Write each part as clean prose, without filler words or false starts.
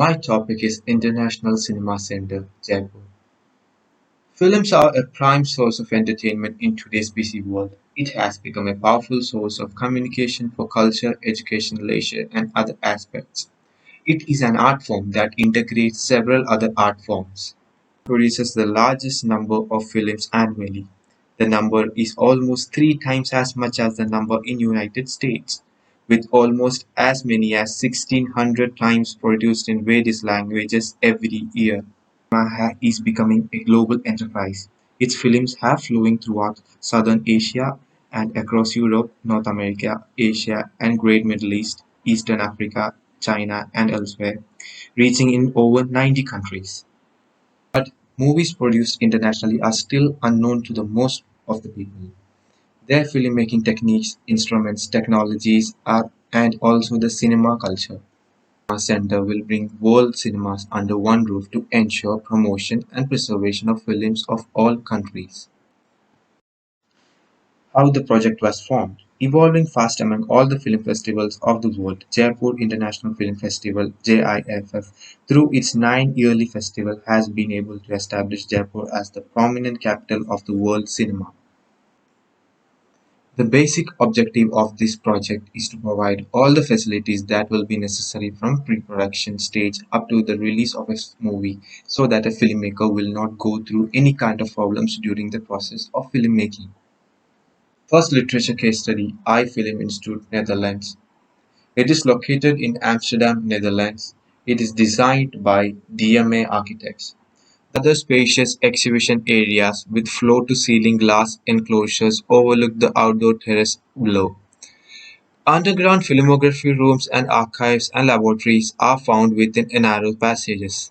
My topic is International Cinema Centre, Jaipur. Films are a prime source of entertainment in today's busy world. It has become a powerful source of communication for culture, education, leisure, and other aspects. It is an art form that integrates several other art forms. Produces the largest number of films annually. The number is almost three times as much as the number in United States, with almost as many as 1600 times produced in various languages every year. Cinema is becoming a global enterprise. Its films have flowing throughout Southern Asia and across Europe, North America, Asia, and Great Middle East, Eastern Africa, China, and elsewhere, reaching in over 90 countries. But movies produced internationally are still unknown to the most of the people. Their filmmaking techniques, instruments, technologies are and also the cinema culture. Center will bring world cinemas under one roof to ensure promotion and preservation of films of all countries. How the project was formed. Evolving fast among all the film festivals of the world, Jaipur International Film Festival (JIFF), through its nine-yearly festival, has been able to establish Jaipur as the prominent capital of the world cinema. The basic objective of this project is to provide all the facilities that will be necessary from pre-production stage up to the release of a movie so that a filmmaker will not go through any kind of problems during the process of filmmaking. First literature case study, I Film Institute, Netherlands. It is located in Amsterdam, Netherlands. It is designed by DMA Architects. The other spacious exhibition areas with floor-to-ceiling glass enclosures overlook the outdoor terrace below. Underground filmography rooms and archives and laboratories are found within narrow passages.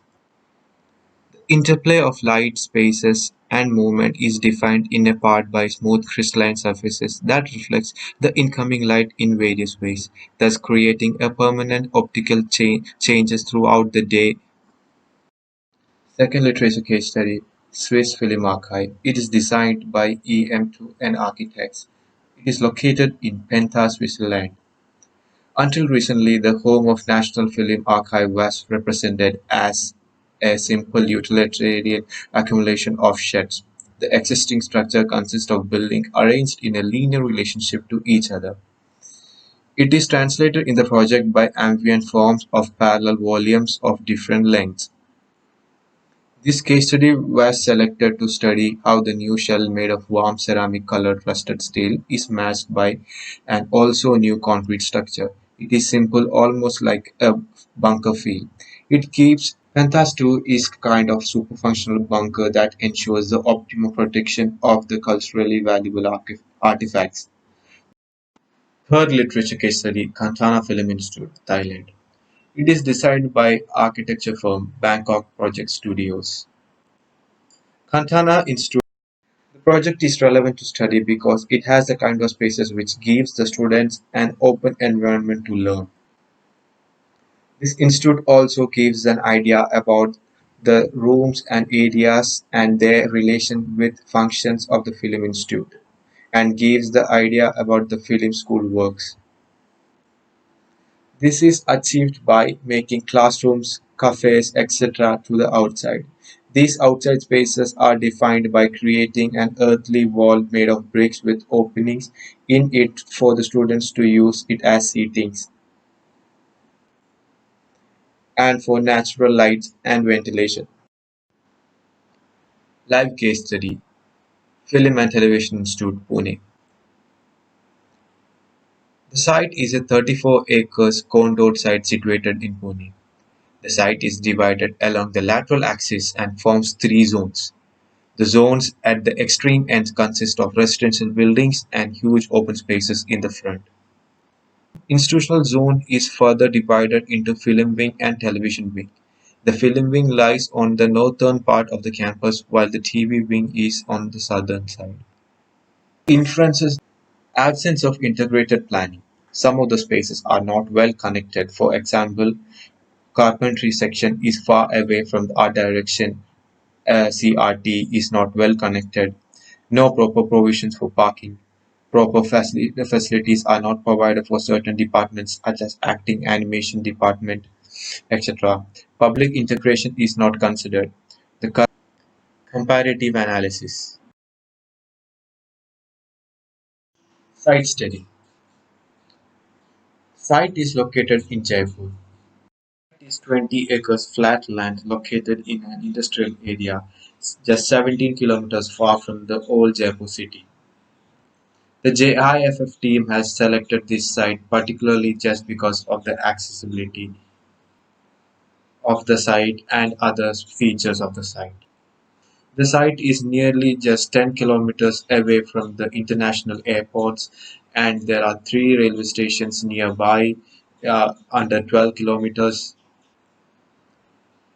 The interplay of light, spaces, and movement is defined in a part by smooth crystalline surfaces that reflects the incoming light in various ways, thus creating a permanent optical changes throughout the day. Second literature case study, Swiss Film Archive. It is designed by EM2N Architects. It is located in Penta, Switzerland. Until recently, the home of National Film Archive was represented as a simple utilitarian accumulation of sheds. The existing structure consists of buildings arranged in a linear relationship to each other. It is translated in the project by ambient forms of parallel volumes of different lengths. This case study was selected to study how the new shell made of warm ceramic colored rusted steel is matched by an also new concrete structure. It is simple, almost like a bunker feel. It keeps Penthas 2 is kind of super functional bunker that ensures the optimal protection of the culturally valuable artifacts. Third literature case study, Kantana Film Institute, Thailand. It is designed by architecture firm Bangkok Project Studios. Kantana Institute. The project is relevant to study because it has the kind of spaces which gives the students an open environment to learn. This institute also gives an idea about the rooms and areas and their relation with functions of the film institute and gives the idea about the film school works. This is achieved by making classrooms, cafes, etc. to the outside. These outside spaces are defined by creating an earthly wall made of bricks with openings in it for the students to use it as seatings and for natural light and ventilation. Live case study, Film and Television Institute, Pune. The site is a 34 acres condored site situated in Pune. The site is divided along the lateral axis and forms three zones. The zones at the extreme ends consist of residential buildings and huge open spaces in the front. Institutional zone is further divided into film wing and television wing. The film wing lies on the northern part of the campus while the TV wing is on the southern side. Inferences, absence of integrated planning. Some of the spaces are not well connected. For example, carpentry section is far away from the art direction. CRT is not well connected. No proper provisions for parking. Proper facilities are not provided for certain departments such as acting animation department. etc. Public integration is not considered. The comparative analysis. Site study. Site is located in Jaipur. It is 20 acres flat land located in an industrial area just 17 kilometers far from the old Jaipur city. The JIFF team has selected this site particularly just because of the accessibility of the site and other features of the site. The site is nearly just 10 kilometers away from the international airports, and there are three railway stations nearby, under 12 kilometers.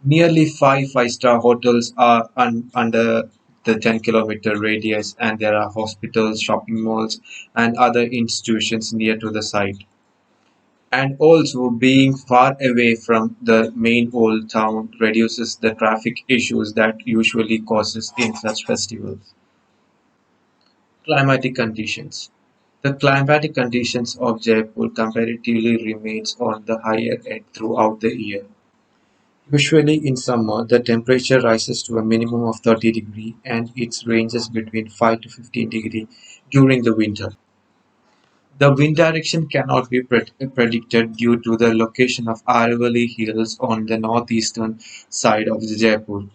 Nearly five-star hotels are under the 10-kilometer radius, and there are hospitals, shopping malls, and other institutions near to the site. And also, being far away from the main old town reduces the traffic issues that usually causes in such festivals. Climatic conditions. The climatic conditions of Jaipur comparatively remains on the higher end throughout the year. Usually in summer, the temperature rises to a minimum of 30 degrees and it ranges between 5 to 15 degrees during the winter. The wind direction cannot be predicted due to the location of Aravalli Hills on the northeastern side of the Jaipur.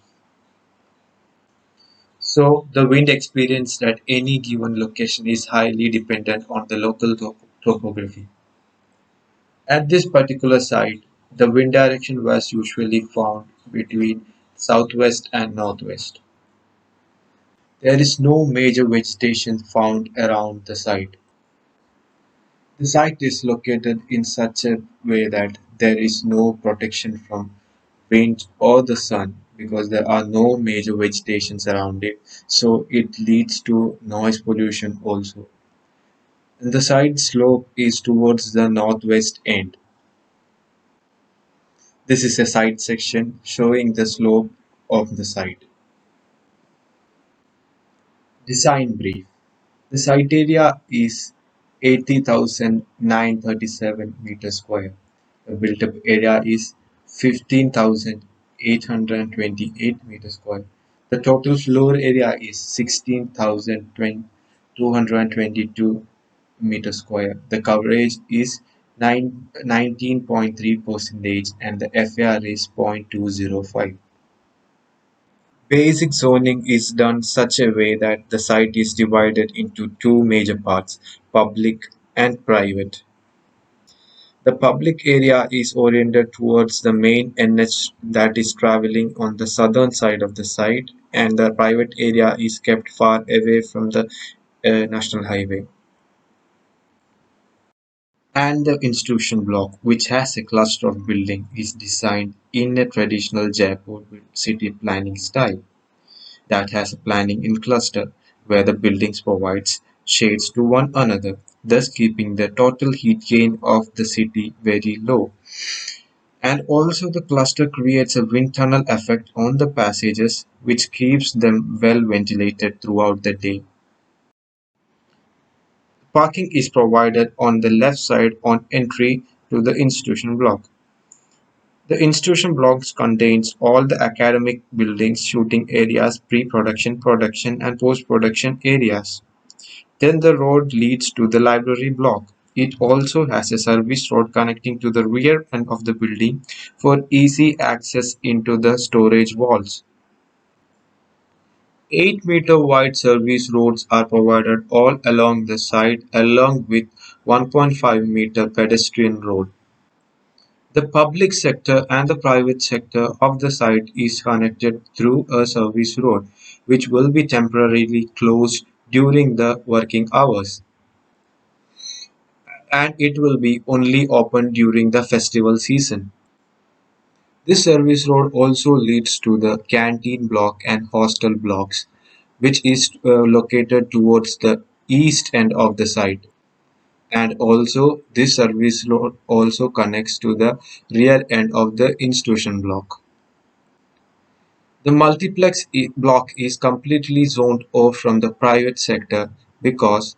So, the wind experienced at any given location is highly dependent on the local topography. At this particular site, the wind direction was usually found between southwest and northwest. There is no major vegetation found around the site. The site is located in such a way that there is no protection from wind or the sun because there are no major vegetations around it, so it leads to noise pollution also. And the side slope is towards the northwest end. This is a side section showing the slope of the site. Design brief. The site area is 80,937 meters square. The built-up area is 15,828 meters square. The total floor area is 16,222 meters square. The coverage is 19.3% and the FAR is 0.205. Basic zoning is done such a way that the site is divided into two major parts, public and private. The public area is oriented towards the main NH that is traveling on the southern side of the site, and the private area is kept far away from the national highway. And the institution block, which has a cluster of buildings, is designed in a traditional Jaipur city planning style that has a planning in cluster, where the buildings provides shades to one another, thus keeping the total heat gain of the city very low. And also the cluster creates a wind tunnel effect on the passages which keeps them well ventilated throughout the day. Parking is provided on the left side on entry to the institution block. The institution blocks contains all the academic buildings, shooting areas, pre-production, production and post-production areas. Then the road leads to the library block. It also has a service road connecting to the rear end of the building for easy access into the storage walls. 8-meter wide service roads are provided all along the site along with 1.5-meter pedestrian road. The public sector and the private sector of the site is connected through a service road, which will be temporarily closed during the working hours, and it will be only open during the festival season. This service road also leads to the canteen block and hostel blocks, which is located towards the east end of the site. And also, this service road also connects to the rear end of the institution block. The multiplex block is completely zoned off from the private sector because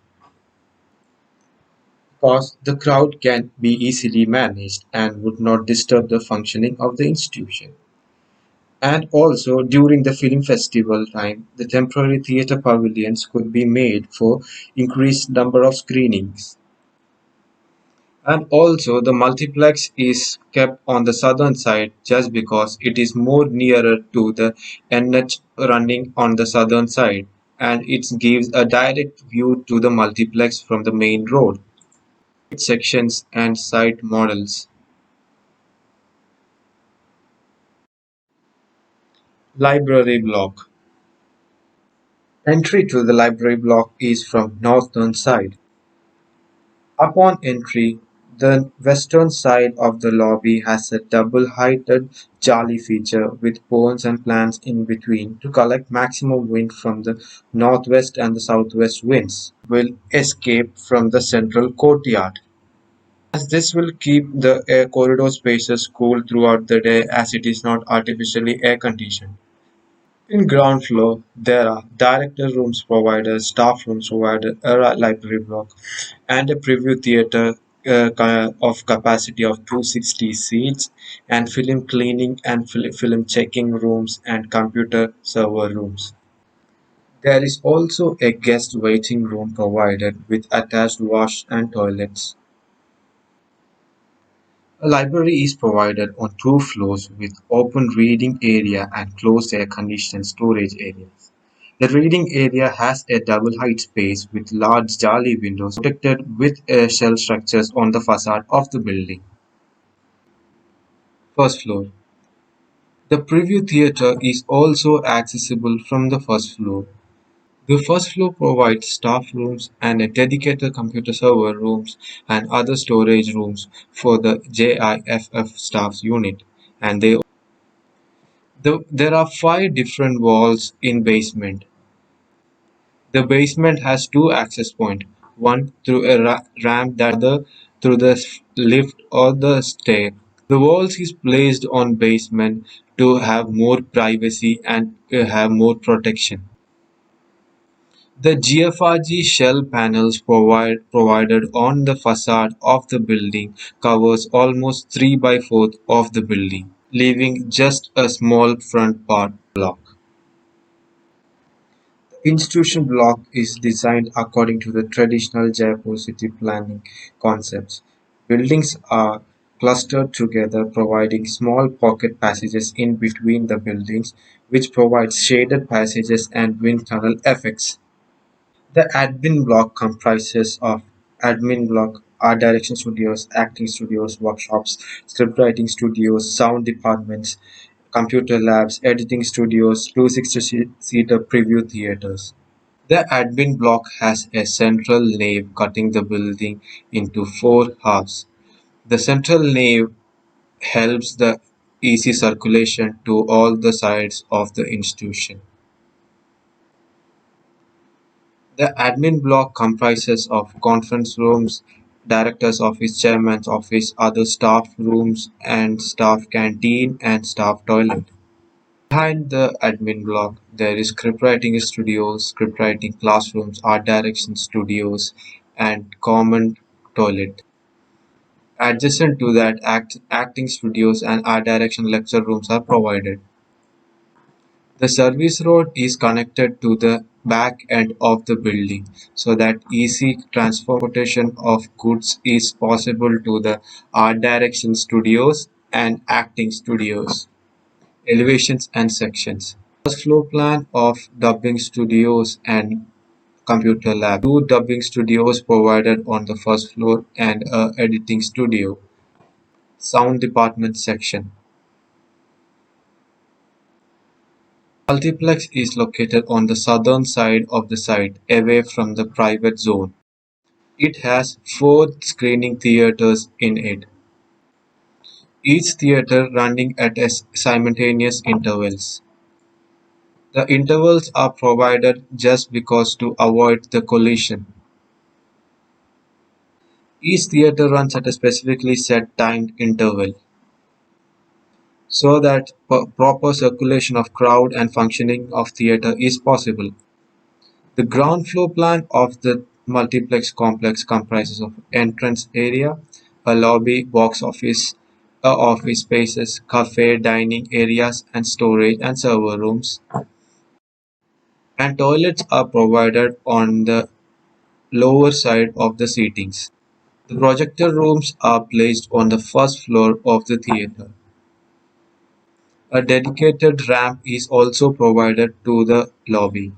Cause the crowd can be easily managed and would not disturb the functioning of the institution. And also, during the film festival time, the temporary theatre pavilions could be made for increased number of screenings. And also, the multiplex is kept on the southern side just because it is more nearer to the NH running on the southern side, and it gives a direct view to the multiplex from the main road. Sections and site models. Library block. Entry to the library block is from northern side. Upon entry, the western side of the lobby has a double-heighted jolly feature with poles and plants in between to collect maximum wind from the northwest and the southwest winds will escape from the central courtyard. As this will keep the air corridor spaces cool throughout the day as it is not artificially air conditioned. In ground floor, there are director rooms provided, staff rooms provided, a library block, and a preview theater of capacity of 260 seats, and film cleaning and film checking rooms and computer server rooms. There is also a guest waiting room provided with attached wash and toilets. A library is provided on two floors with open reading area and closed air-conditioned storage areas. The reading area has a double-height space with large jolly windows protected with shell structures on the facade of the building. First floor. The preview theater is also accessible from the first floor. The first floor provides staff rooms and a dedicated computer server rooms and other storage rooms for the JIFF staff unit. And there are five different walls in basement. The basement has two access points, one through a ramp, the other through the lift or the stair. The walls is placed on basement to have more privacy and have more protection. The GFRG shell panels provided on the facade of the building covers almost 3 by 4 of the building, leaving just a small front part block. The institution block is designed according to the traditional Jaipur city planning concepts. Buildings are clustered together, providing small pocket passages in between the buildings, which provides shaded passages and wind tunnel effects. The admin block comprises of admin block, art direction studios, acting studios, workshops, scriptwriting studios, sound departments, computer labs, editing studios, 260-seater preview theaters. The admin block has a central nave cutting the building into four halves. The central nave helps the easy circulation to all the sides of the institution. The admin block comprises of conference rooms, director's office, chairman's office, other staff rooms and staff canteen and staff toilet. Behind the admin block, there is scriptwriting studios, scriptwriting classrooms, art direction studios, and common toilet. Adjacent to that, acting studios and art direction lecture rooms are provided. The service road is connected to the back end of the building so that easy transportation of goods is possible to the art direction studios and acting studios. Elevations and sections. First floor plan of dubbing studios and computer lab. Two dubbing studios provided on the first floor and a editing studio. Sound department section. Multiplex is located on the southern side of the site, away from the private zone. It has four screening theaters in it, each theater running at simultaneous intervals. The intervals are provided just because to avoid the collision. Each theater runs at a specifically set timed interval so that proper circulation of crowd and functioning of theater is possible. The ground floor plan of the multiplex complex comprises of entrance area, a lobby, box office, office spaces, cafe, dining areas, and storage and server rooms. And toilets are provided on the lower side of the seatings. The projector rooms are placed on the first floor of the theater. A dedicated ramp is also provided to the lobby.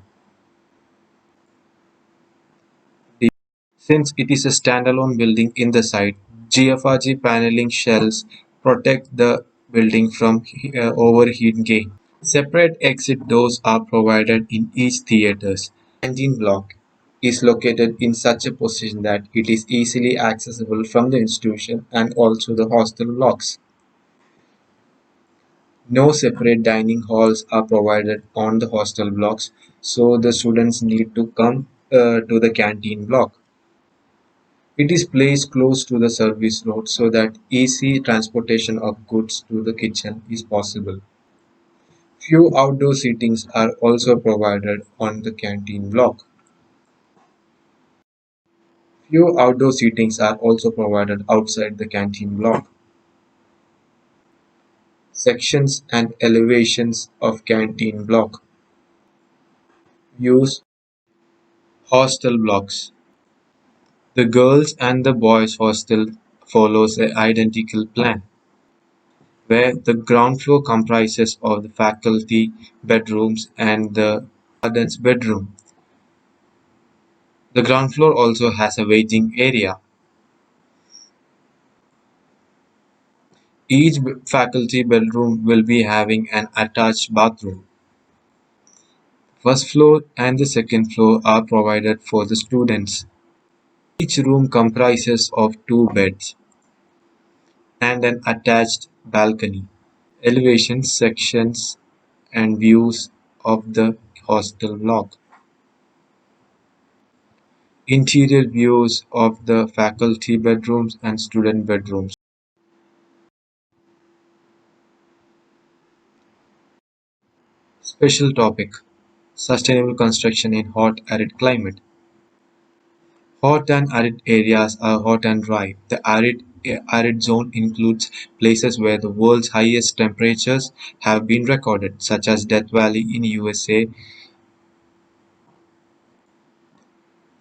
Since it is a standalone building in the site, GFRG paneling shells protect the building from overheat gain. Separate exit doors are provided in each theaters. Canteen block is located in such a position that it is easily accessible from the institution and also the hostel blocks. No separate dining halls are provided on the hostel blocks, so the students need to come to the canteen block. It is placed close to the service road so that easy transportation of goods to the kitchen is possible. Few outdoor seatings are also provided on the canteen block. Few outdoor seatings are also provided outside the canteen block. Sections and elevations of canteen block. Use hostel blocks. The girls and the boys hostel follows an identical plan, where the ground floor comprises of the faculty bedrooms and the students' bedroom. The ground floor also has a waiting area. Each faculty bedroom will be having an attached bathroom. First floor and the second floor are provided for the students. Each room comprises of two beds and an attached balcony. Elevations, sections, and views of the hostel block. Interior views of the faculty bedrooms and student bedrooms. Special topic: Sustainable construction in hot arid climate. Hot and arid areas are hot and dry. The arid zone includes places where the world's highest temperatures have been recorded, such as Death Valley in USA.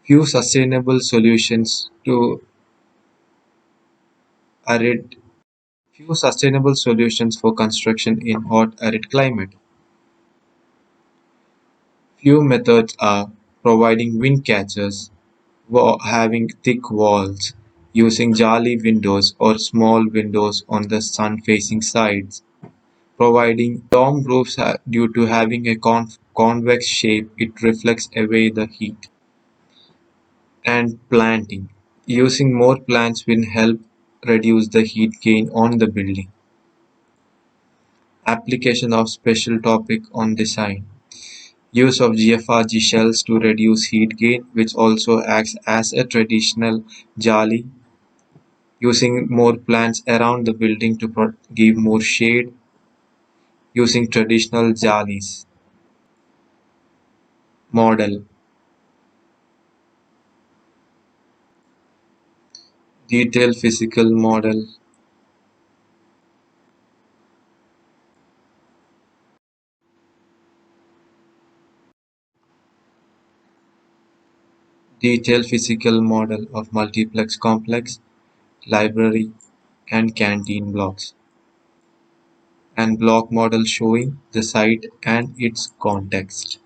Few sustainable solutions to arid Few sustainable solutions for construction in hot arid climate. Few methods are providing wind catchers, having thick walls, using jali windows or small windows on the sun-facing sides, providing dome roofs due to having a convex shape it reflects away the heat, and planting. Using more plants will help reduce the heat gain on the building. Application of special topic on design. Use of GFRG shells to reduce heat gain, which also acts as a traditional jali. Using more plants around the building to give more shade. Using traditional jalis. Model. Detailed physical model. Detailed physical model of multiplex complex, library, and canteen blocks. And block model showing the site and its context.